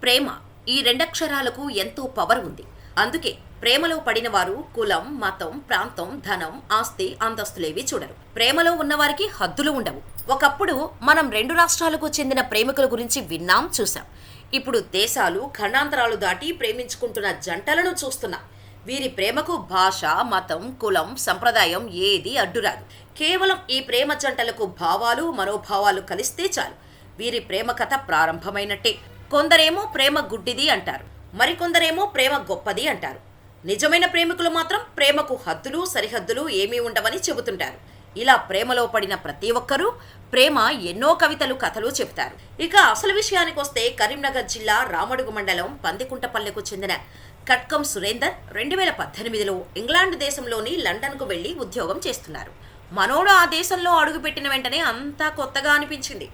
ప్రేమ ఈ రెండక్షరాలకు ఎంతో పవర్ ఉంది. అందుకే ప్రేమలో పడిన వారు కులం, మతం, ప్రాంతం, ధనం, ఆస్తి, అంతస్తులేవి చూడరు. ప్రేమలో ఉన్నవారికి హద్దులు ఉండవు. ఒకప్పుడు మనం రెండు రాష్ట్రాలకు చెందిన ప్రేమికుల గురించి విన్నాం, చూసాం. ఇప్పుడు దేశాలు, ఖండాంతరాలు దాటి ప్రేమించుకుంటున్న జంటలను చూస్తున్నాం. వీరి ప్రేమకు భాష, మతం, కులం, సంప్రదాయం ఏది అడ్డురాదు. కేవలం ఈ ప్రేమ జంటలకు భావాలు, మనోభావాలు కలిస్తే చాలు వీరి ప్రేమ కథ ప్రారంభమైనట్టే. కొందరేమో ప్రేమ గుడ్డిది అంటారు, మరికొందరేమో ప్రేమ గొప్పది అంటారు. నిజమైన ప్రేమికులు మాత్రం ప్రేమకు హద్దులు, సరిహద్దులు ఏమీ ఉండవని చెబుతుంటారు. ఇలా ప్రేమలో పడిన ప్రతి ఒక్కరూ ప్రేమ ఎన్నో కవితలు, కథలు చెబుతారు. ఇక అసలు విషయానికి వస్తే కరీంనగర్ జిల్లా రామడుగు మండలం పందికుంటపల్లెకు చెందిన కట్కం సురేందర్ 2018లో ఇంగ్లాండ్ దేశంలోని లండన్కు వెళ్లి ఉద్యోగం చేస్తున్నారు. మనోడు ఆ దేశంలో అడుగుపెట్టిన వెంటనే అంతా కొత్తగా అనిపించింది.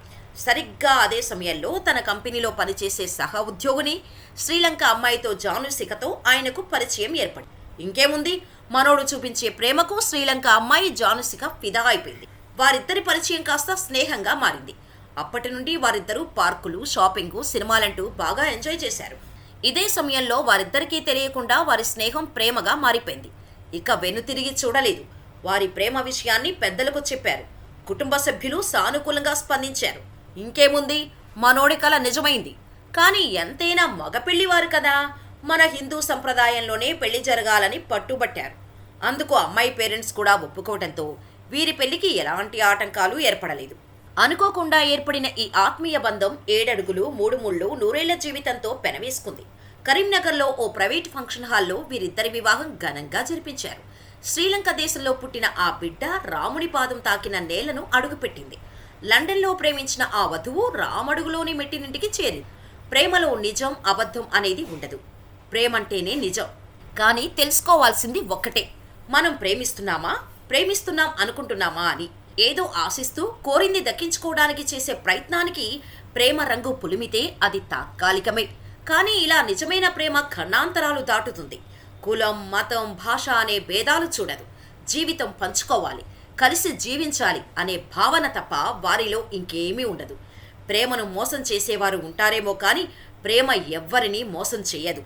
సరిగ్గా అదే సమయంలో తన కంపెనీలో పనిచేసే సహ ఉద్యోగిని శ్రీలంక అమ్మాయితో జానుసికతో ఆయనకు పరిచయం ఏర్పడింది. ఇంకేముంది, మనోడు చూపించే ప్రేమకు శ్రీలంక అమ్మాయి జానుసిక ఫిదా అయిపోయింది. వారిద్దరి పరిచయం కాస్త స్నేహంగా మారింది. అప్పటి నుండి వారిద్దరూ పార్కులు, షాపింగు, సినిమాలంటూ బాగా ఎంజాయ్ చేశారు. ఇదే సమయంలో వారిద్దరికీ తెలియకుండా వారి స్నేహం ప్రేమగా మారిపోయింది. ఇక వెనుతిరిగి చూడలేదు. వారి ప్రేమ విషయాన్ని పెద్దలకు చెప్పారు. కుటుంబ సభ్యులు సానుకూలంగా స్పందించారు. ఇంకేముంది, మనోడి కల నిజమైంది. కానీ ఎంతైనా మగ పెళ్లివారు కదా, మన హిందూ సంప్రదాయంలోనే పెళ్లి జరగాలని పట్టుబట్టారు. అందుకు అమ్మాయి పేరెంట్స్ కూడా ఒప్పుకోవడంతో వీరి పెళ్లికి ఎలాంటి ఆటంకాలు ఏర్పడలేదు. అనుకోకుండా ఏర్పడిన ఈ ఆత్మీయ బంధం 7 అడుగులు 3 ముళ్ళు 100 జీవితంతో పెనవేసుకుంది. కరీంనగర్లో ఓ ప్రైవేట్ ఫంక్షన్ హాల్లో వీరిద్దరి వివాహం ఘనంగా జరిపించారు. శ్రీలంక దేశంలో పుట్టిన ఆ బిడ్డ రాముని పాదం తాకిన నేలను అడుగుపెట్టింది. లండన్లో ప్రేమించిన ఆ వధువు రామడుగులోని మెట్టినింటికి చేరింది. ప్రేమలో నిజం, అబద్ధం అనేది ఉండదు. ప్రేమంటేనే నిజం. కానీ తెలుసుకోవాల్సింది ఒక్కటే, మనం ప్రేమిస్తున్నాం అనుకుంటున్నామా అని. ఏదో ఆశిస్తూ కోరింది దక్కించుకోవడానికి చేసే ప్రయత్నానికి ప్రేమ రంగు పులిమితే అది తాత్కాలికమే. కానీ ఇలా నిజమైన ప్రేమ ఖండాంతరాలు దాటుతుంది. కులం, మతం, భాష అనే భేదాలు చూడదు. జీవితం పంచుకోవాలి, కలిసి జీవించాలి అనే భావన తప్ప వారిలో ఇంకేమీ ఉండదు. ప్రేమను మోసం చేసేవారు ఉంటారేమో కానీ ప్రేమ ఎవ్వరినీ మోసం చేయదు.